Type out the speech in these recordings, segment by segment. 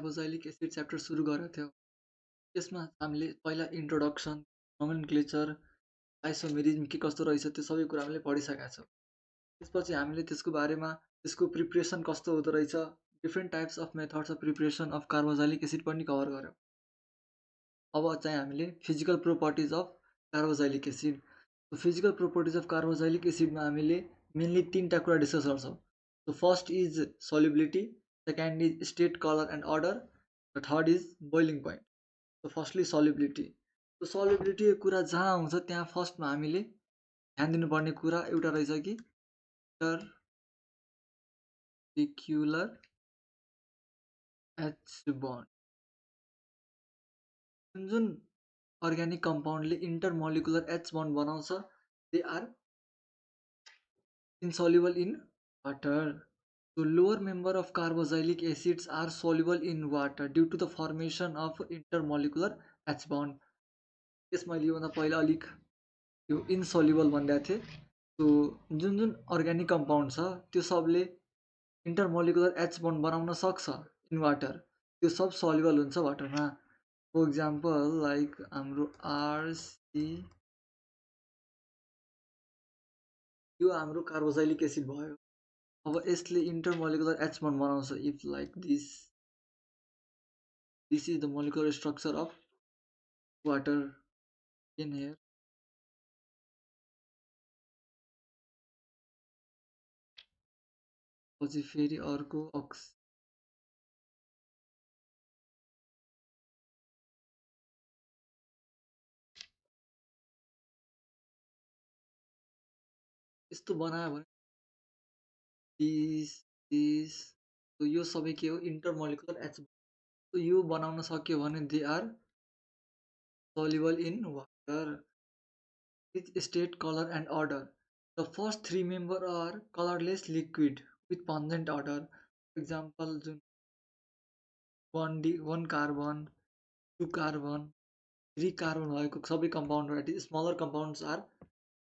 Carboxylic acid chapter सुरु गरेको थियौँ। त्यसमा हामीले पहिला इन्ट्रोडक्सन, नोमेनक्लेचर, आइसोमेरिज्म के कस्तो रहेछ त्यो सबै कुरा हामीले पढिसकेका छौँ। त्यसपछि हामीले त्यसको बारेमा त्यसको प्रिपरेसन कस्तो हुँदो रहेछ, different types of methods of preparation of carboxylic acid पनि कभर गऱ्यौँ। अब चाहिँ हामीले physical properties of carboxylic acid. Physical properties of carboxylic एसिडमा हामीले मेनली 3टा कुरा डिस्कस गर्छौँ। So first is solubility, second is state, color and order, the third is boiling point. So firstly solubility. So solubility को कुरा जहाँ आउँछ त्यहाँ फर्स्टमा हामीले ध्यान दिनुपर्ने कुरा एउटा रहेछ कि intermolecular H bond. जुन अर्ग्यानिक कम्पाउन्डले intermolecular H bond बनाउँछ, they are insoluble in water. So lower member of carboxylic acids are soluble in water due to the formation of intermolecular H bond. यसमा योभन्दा पहिला अलिक यो इन्सोल्युबल भनिरहेको थिएँ। So जुन जुन अर्ग्यानिक कम्पाउन्ड छ त्यो सबले इन्टरमोलिकुलर एच बन्ड बनाउन सक्छ इन वाटर, त्यो सब सल्युबल हुन्छ वाटरमा। फर इक्जाम्पल लाइक हाम्रो आरसी, यो हाम्रो कार्बोक्सिलिक एसिड भयो। अब यसले इन्टरमोलिकुलर एच बन्ड बनाउँछ if like this is the molecular structure of water in here. पछि फेरि अर्को यस्तो बनायो भने यो सबै के हो, इन्टरमोलिकुलर एच बन्ड। So यो बनाउन सक्यो भने they are soluble in water with state, color and order. The first three member are colorless liquid with pungent odor. For example, 1 carbon, 2 carbon, 3 carbon भएको सबै compound variety, smaller compounds are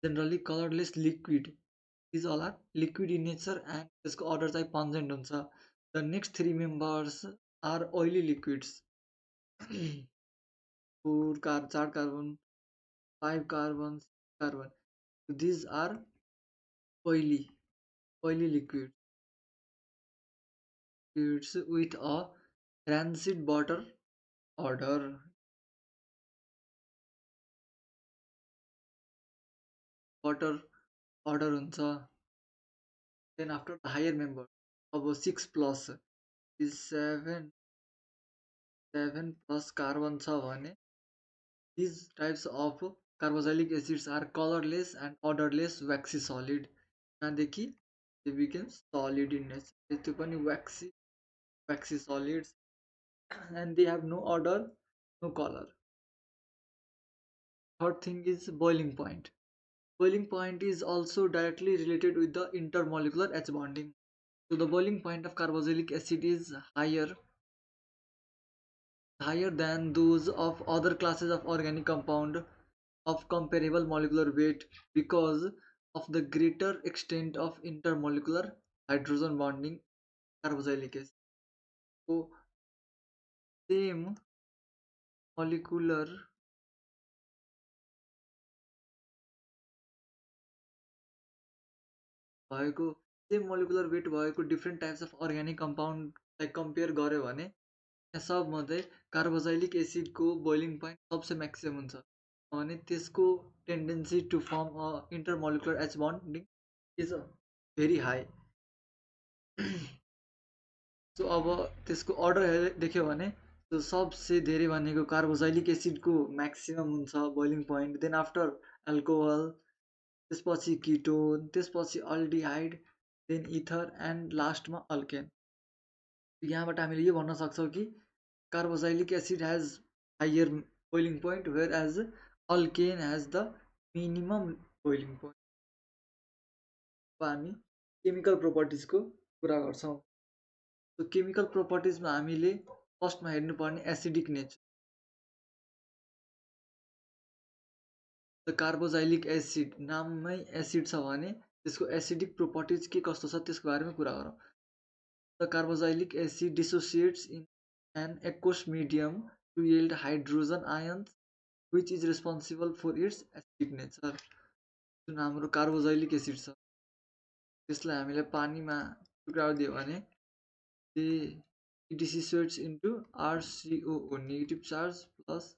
generally colorless liquid. These all are liquid in nature and त्यसको order चाहिँ pungent हुन्छ. The next three members are oily liquids. 4 carbon, 5 carbon, 6 carbon. These are oily liquids with a rancid water odor. हुन्छ. Then after the higher member of 6 plus is 7 plus carbon छ भने these types of carboxylic acids are colorless and odorless waxy solid. यहाँदेखि they become solid in nature. त्यो पनि waxy solids and they have no odor, no color. Third thing is boiling point. Boiling point is also directly related with the intermolecular H bonding. So the boiling point of carboxylic acid is higher than those of other classes of organic compound of comparable molecular weight because of the greater extent of intermolecular hydrogen bonding carboxylic acid. So same molecular weight भएको different types of organic compound like compare गर्यो भने यहाँ सब मध्ये carboxylic acid को boiling point सबसे maximum हुन्छ भने त्यसको tendency to form a intermolecular H bonding is very high. So अब त्यसको अर्डर देख्यो भने सबसे धेरै भनेको कार्बोक्सिलिक एसिडको मैक्सिमम हुन्छ boiling point, then after alcohol, त्यसपछि कीटोन, त्यसपछि अल्डिहाइड, देन इथर एन्ड लास्टमा अल्केन. यहाँबाट हामीले यो भन्न सक्छौँ कि carboxylic acid has higher boiling point whereas alkane has the minimum boiling point. अब हामी केमिकल प्रोपर्टिजको कुरा गर्छौँ. सो केमिकल प्रोपर्टिजमा हामीले फर्स्टमा हेर्नुपर्ने acidic nature. The carboxylic acid नाममै एसिड छ भने त्यसको एसिडिक प्रोपर्टिज के कस्तो छ त्यसको बारेमा कुरा गरौँ. The carboxylic acid dissociates in an aqueous medium to yield hydrogen ions, which is responsible for its acidic nature. जुन हाम्रो कार्बोजाइलिक एसिड छ त्यसलाई हामीले पानीमा टुक्राइदियो भने it dissociates into RCOO negative charge plus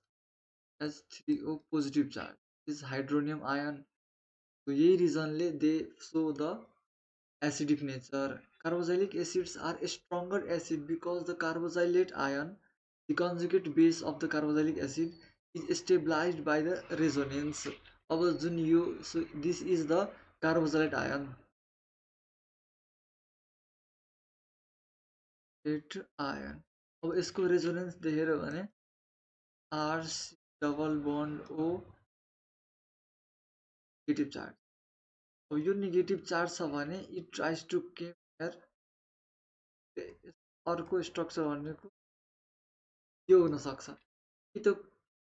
H3O positive charge. This is hydronium ion. So यही रिजनले they show the acidic nature. Carboxylic acids are a stronger acid because the carboxylate ion, the conjugate base of the carboxylic acid, is stabilized by the resonance. अब जुन यो so this is the carboxylate ion. It ion. अब यसको resonance देखेर भने R double bond O negative charge. अब यो negative charge छ भने it tries to keep air अर्को स्ट्रक्चर भनेको यो हुन सक्छ कि त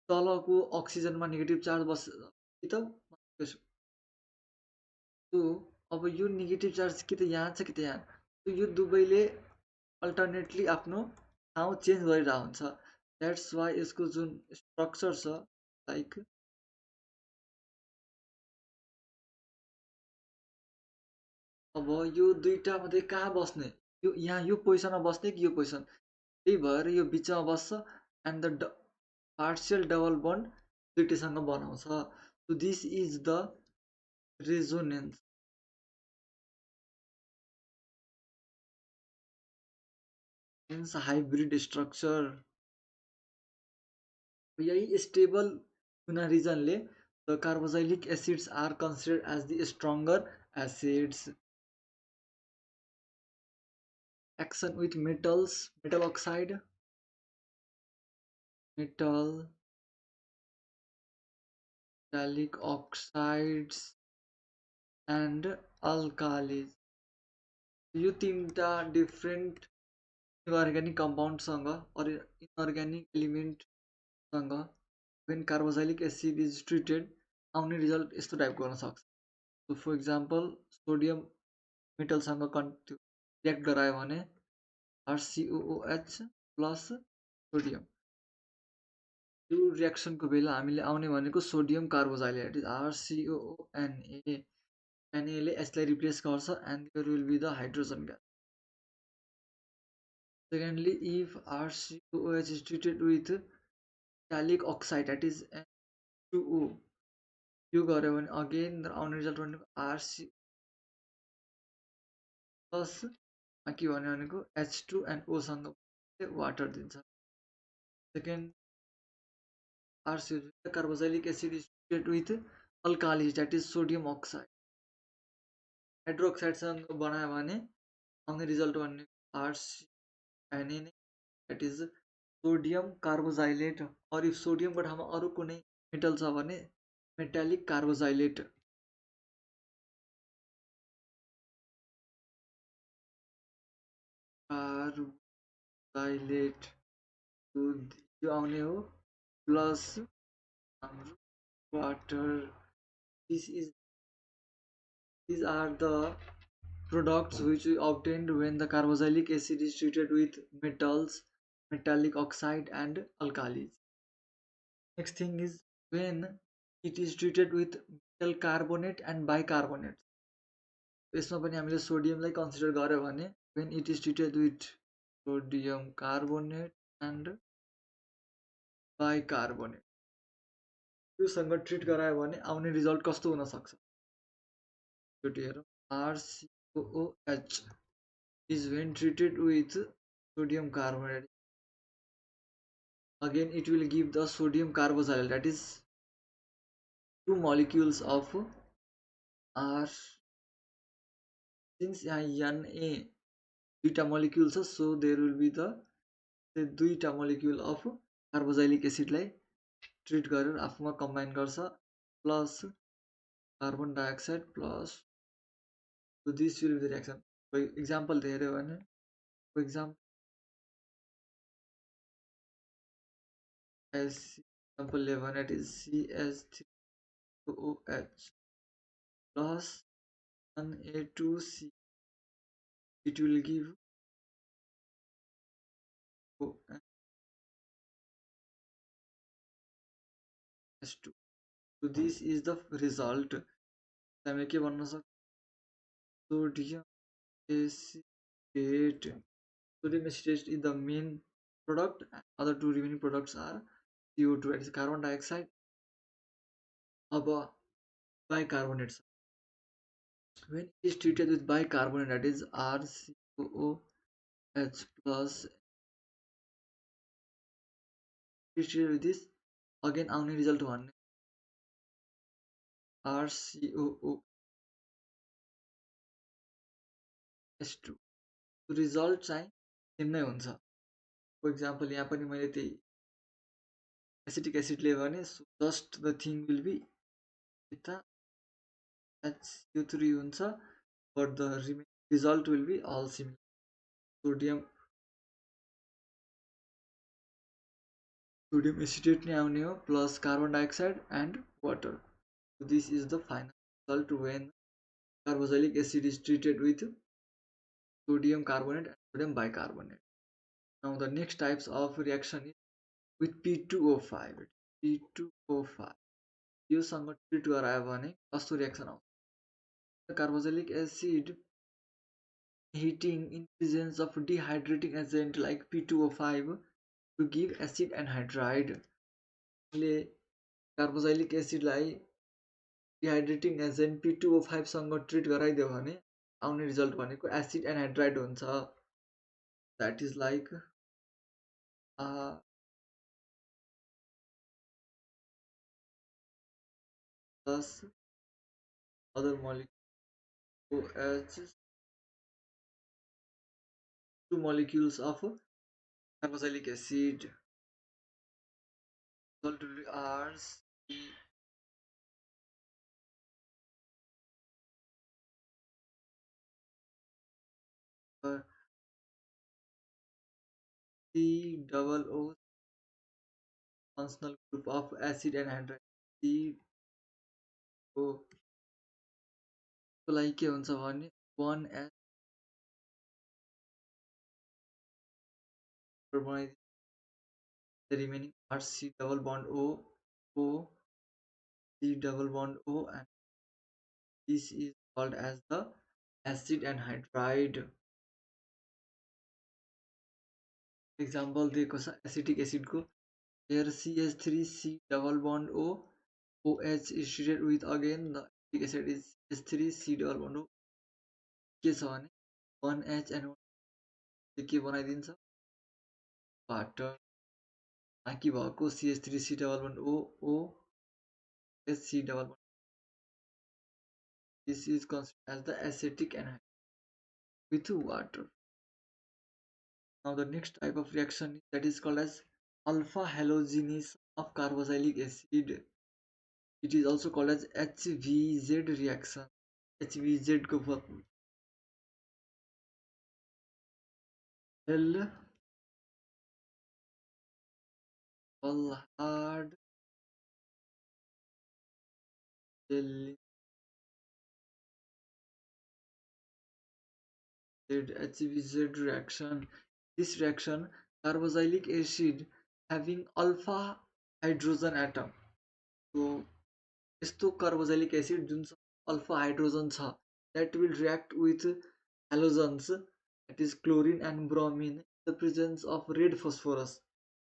तलको अक्सिजनमा नेगेटिभ चार्ज बस कि त सो अब यो नेगेटिभ चार्ज कि त यहाँ छ कि त यहाँ. सो यो दुवैले अल्टरनेटली आफ्नो ठाउँ चेन्ज गरिरहेको हुन्छ. द्याट्स वाइ यसको जुन स्ट्रक्चर छ लाइक अब यो दुईटा मध्ये कहाँ बस्ने, यो यहाँ यो पोजिसनमा बस्ने कि यो पोजिसन, त्यही भएर यो बिचमा बस्छ and the partial double bond दुईटैसँग बनाउँछ. So this is the resonance. Means hybrid structure. यही स्टेबल हुन रिजनले the carboxylic acids are considered as the stronger acids. Action with metals, metal oxide, metallic oxides and alkalis. यो तीनटा different inorganic कम्पाउन्डसँग or inorganic एलिमेन्टसँग when carboxylic acid is treated आउने result यस्तो टाइपको गर्न सक्छ. सो फर इक्जाम्पल सोडियम मेटलसँग रियाक्ट गरायो भने RCOOH प्लस सोडियम. यो रियाक्सनको बेला हामीले आउने भनेको सोडियम कार्बोजाइलेट RCOONA. Na ले यसलाई रिप्लेस गर्छ and there will be the hydrogen gas. Secondly, if RCOOH is treated with metallic oxide that is N2O, यो गर्यो भने अगेन आउने रिजल्ट भनेको RC प्लस के भन्यो भनेको H2 and O सँग वाटर दिन्छ. Second RCO carboxylic acid is treated with alkalis that is sodium oxide. हाइड्रोक्साइडसँग बनायो भने आउने रिजल्ट भनेको RCNA that is sodium carboxylate. और इफ सोडियमको ठाउँमा अरू कुनै मेटल छ भने मेटालिक कार्बोजाइलेट. कार्बोजाइलेट यो आउने हो plus water. These are the products which we obtained when the carboxylic acid is treated with metals, metallic oxide and alkalis. Next thing is when it is treated with metal carbonate and bicarbonate. यसमा पनि हामीले सोडियमलाई consider गर्यो भने when it is treated with sodium carbonate and bicarbonate, योसँग treat गरायो भने आउने result कस्तो हुन सक्छ. RCOOH is when treated with sodium carbonate. Again, it will give the sodium carboxylate that is two molecules of R. Since यहाँ Na दुईटा molecule छ so there will be the दुईटा मोलिक्युल अफ कार्बोजाइलिक एसिडलाई ट्रिट गरेर आफूमा combine गर्छ plus carbon dioxide plus. So this will be the reaction. For example हेऱ्यो भने for example as example 11 it is CH3OH plus Na2C. It will give O. S2. So this is the result. हामीले के भन्न सक्छौँ sodium acetate. Sodium acetate is the main product. Other two remaining products are CO2, that is carbon dioxide, bicarbonate. When it is treated with bicarbonate, that is RCOOH plus, treated with this, again आउने result भन्ने RCOOH S2. Result चाहिँ same नै हुन्छ. For example यहाँ पनि मैले त्यही acetic एसिडले भने just the thing will be यता HCO3 हुन्छ, but the result will be all similar. Sodium acetate नै आउने हो plus carbon dioxide and water. This is the final result when carboxylic acid is treated with sodium carbonate and sodium bicarbonate. Now the next types of reaction is with P2O5. P2O5 योसँग treat गरायो भने कस्तो reaction आउँछ. Carboxylic acid heating in presence of dehydrating agent like P2O5 to give acid anhydride. ले carboxylic एसिडलाई डिहाइड्रेटिङ agent P2O5 सँग treat गराइदियो भने आउने result भनेको एसिड एनहाइड्राइड हुन्छ. That is like plus other molecule OH, two molecules of carboxylic acid, result will be RC C double O functional group of acid anhydride. C O को लागि के हुन्छ भने 1H बनाइदिन्छ. The remaining are C double bond O, O, C double bond O, and this is called as the acid anhydride. Example दिएको छ acetic एसिडको. Here CH3C double bond O, OH is treated with again the acetic acid is CH3C double bond O. के छ भने 1H and 1 के बनाइदिन्छ water. बाँकी भएको CH3C double bond O, OHC double bond. This is considered as the acetic anhydride with water. Now the next type of reaction that is called as alpha halogenation of carboxylic acid. It is also called as HVZ reaction. HVZ को hard HVZ reaction. This reaction, carboxylic acid having alpha hydrogen atom. So यस्तो carboxylic acid जुन alpha hydrogen छ that will react with halogens, that is chlorine and bromine, in the presence of red phosphorus.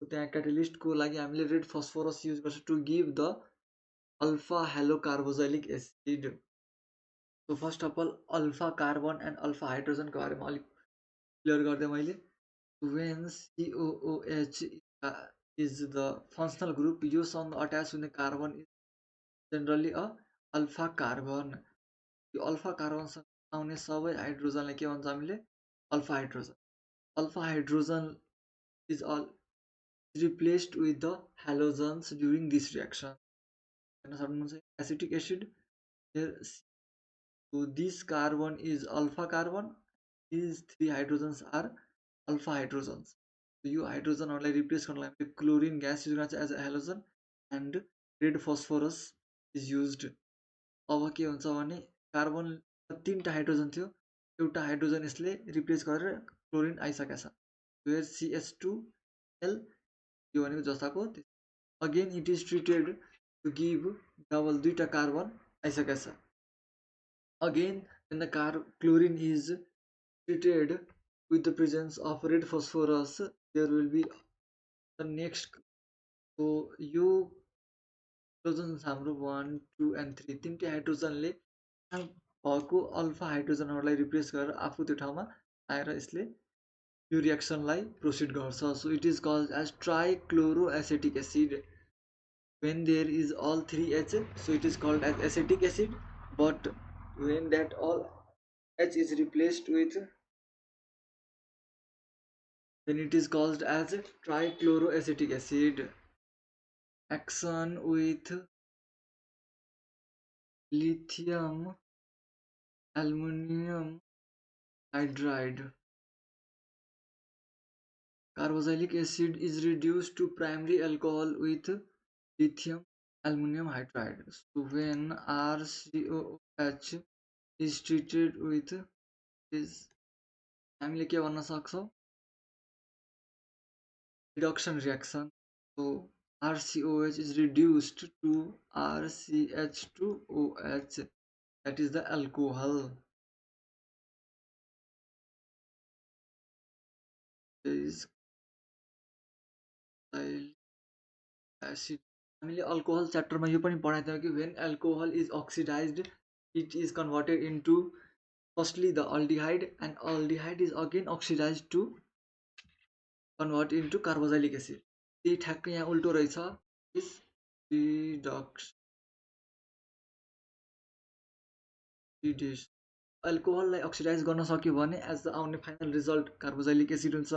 So त्यहाँ catalyst को लागि हामीले red phosphorus use गर्छ to give the alpha halocarboxylic acid. So first of all alpha carbon and alpha hydrogen को बारेमा अलिक clear गर्दै मैले. When COOH is the functional group, योसँग अट्याच हुने carbon is generally a alpha carbon. यो alpha कार्बनसँग आउने सबै हाइड्रोजनलाई के भन्छ हामीले alpha hydrogen. Alpha hydrogen is all replaced with the halogens during this reaction. Acetic acid here, so this carbon is alpha carbon, these three hydrogens are alpha hydrogens. So यो हाइड्रोजनहरूलाई replace गर्नलाई हामीले क्लोरिन ग्यास युज गर्छ as a halogen and red phosphorus is used. अब के हुन्छ भने carbon 3टा hydrogen थियो, एउटा हाइड्रोजन यसले रिप्लेस गरेर क्लोरिन आइसकेछ. वेयर CH2L यो भनेको जस्ताको. Again it is treated to give double duita carbon आइसकेछ. Again, when the chlorine is treated with the presence of red phosphorus, there will be the next. So you hydrogen हाम्रो 1 2 and 3 तीनटै हाइड्रोजनले भएको alpha हाइड्रोजनहरूलाई replace गरेर आफू त्यो ठाउँमा आएर यसले यो रिएक्सनलाई प्रोसिड गर्छ. So it is called as trichloroacetic acid. When there is all three H, so it is called as acetic acid. But when that all H is replaced with, then it is called as trichloroacetic acid. Action with lithium aluminum hydride. Carboxylic acid is reduced to primary alcohol with lithium aluminum hydride. So when RCOH is treated with this, हामीले के भन्न सक्छौं, reduction reaction. So RCOH is reduced to RCH2OH, that is the alcohol. There is acid. हामीले alcohol च्याप्टरमा यो पनि पढाएको थियौँ कि when alcohol is oxidized, it is converted into firstly the aldehyde, and aldehyde is again oxidized to convert into carboxylic acid. त्यही ठ्याक्कै यहाँ उल्टो रहेछ, is reduction. अल्कोहललाई अक्सिडाइज गर्न सक्यो भने एज द आउने फाइनल रिजल्ट कार्बोक्सिलिक एसिड हुन्छ.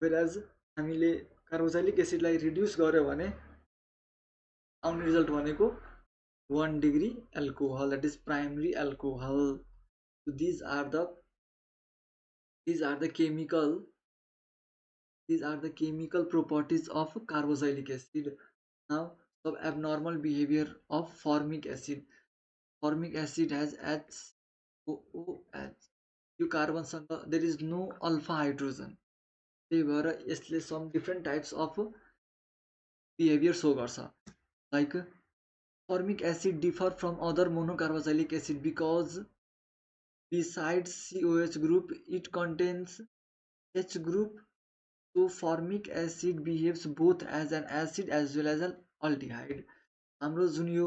वेयरएज हामीले कार्बोक्सिलिक एसिडलाई रिड्युस गर्यो भने आउने रिजल्ट भनेको 1 degree alcohol, that is primary alcohol. So these are the chemical properties of carboxylic acid. Now some abnormal behavior of formic acid. Formic acid has HOOH. यो कार्बनसँग there is no alpha hydrogen. त्यही भएर यसले some different types of behavior show गर्छ. Like formic acid differ from other monocarboxylic acid because besides COH group it contains H group. So formic acid behaves both as an acid as well as an aldehyde. हाम्रो जुन यो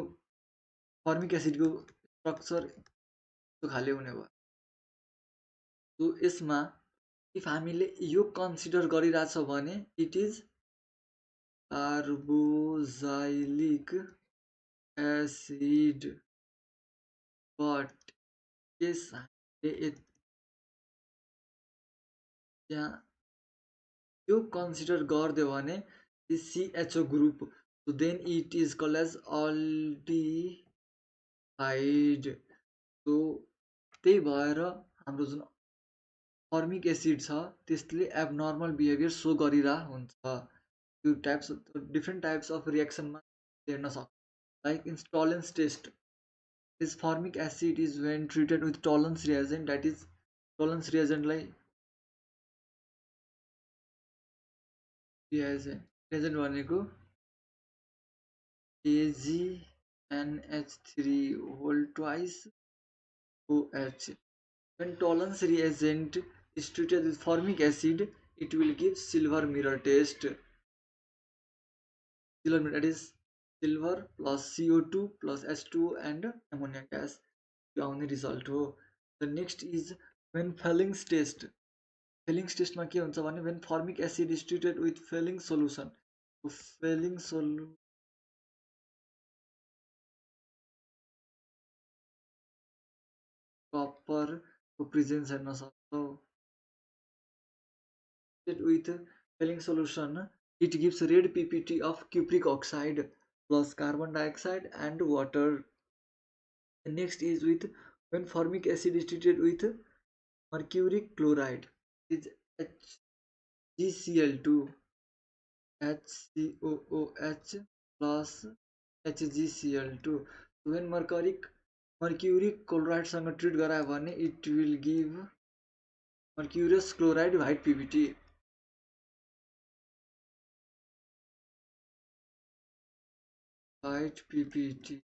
formic acid को structure त्यो खाले हुने भयो. So यसमा if हामीले यो कन्सिडर गरिरहेछ भने it is carboxylic acid. But यस हामीले त्यहाँ यो कन्सिडर गरिदियो भने CHO group, so then it is called as aldehyde. So त्यही भएर हाम्रो जुन फर्मिक एसिड छ त्यसले एबनर्मल बिहेभियर सो गरिरा हुन्छ. त्यो टाइप्स डिफ्रेन्ट टाइप्स अफ रिएक्सनमा हेर्न सक्छ. Like in Tollens test, this formic acid is when treated with Tollens reagent, that is Tollens रिएजेन्टलाई रिएजेन्ट भनेको AgNH3 whole twice OH. When tolerance reagent is treated with formic acid, it will give silver mirror test. Silver mirror, that is silver plus CO2 plus H2O and ammonia gas. यो आउने result हो. The next is when Felling's test. Felling's test मा के हुन्छ भने when formic acid is treated with Felling solution. So Felling solution copper को presence हेर्न सक्छौं. With Felling solution, it gives red PPT of cupric oxide plus carbon dioxide and water. The next is with when formic acid is treated with mercuric chloride, is HgCl2, HCOOH plus HgCl2. So when mercuric chloride सँग treat गरायो भने it will give mercurious chloride white PPT. right, PPT.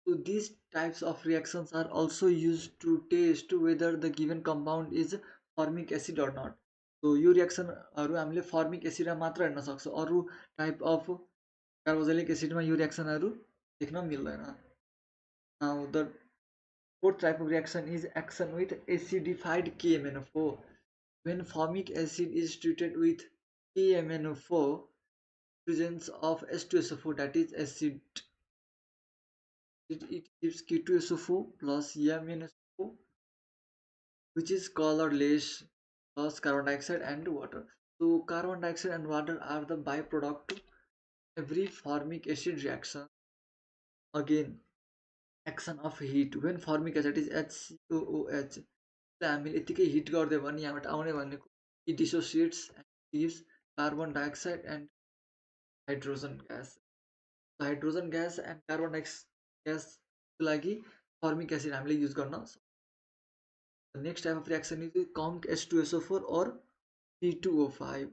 So these types of reactions are also used to test whether the given compound is formic acid or not. So यो रियाक्सनहरू हामीले फर्मिक एसिडमा मात्र हेर्न सक्छौँ, अरू type of carboxylic एसिडमा यो रियाक्सनहरू देख्न मिल्दैन. Now the fourth type of reaction is action with acidified KMnO4. When formic acid is treated with KMnO4, presence of H2SO4, that is acid, it gives K2SO4 plus MnSO4, which is colorless, plus carbon dioxide and water. So carbon dioxide and water are the byproduct to every formic acid reaction. Again, action of heat. When formic acid is HCOOH, हामीले यतिकै hit गरिदियो भने यहाँबाट आउने भनेको it dissociates and gives carbon dioxide and hydrogen gas. So hydrogen gas and carbon dioxide gas को लागि formic acid हामीले युज गर्न सक्छौँ. The next type of reaction is conc H2SO4 or P2O5.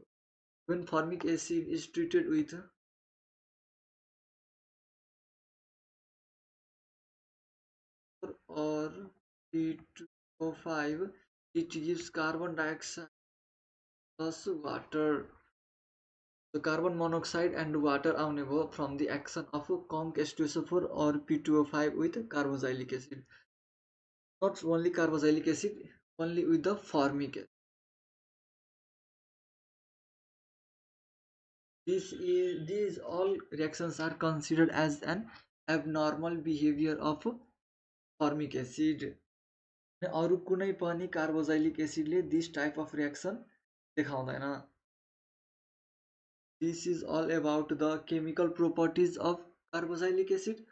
When formic acid is treated with or P2O5, it gives carbon dioxide plus water. The carbon monoxide and water आउने भयो from the action of conc H2SO4 or P2O5 with carboxylic acid. Not only carboxylic acid, only with the formic acid. These all reactions are considered as an abnormal behavior of formic acid. अरू कुनै पनि carboxylic एसिडले this type of reaction देखाउँदैन. This is all about the chemical properties of carboxylic acid.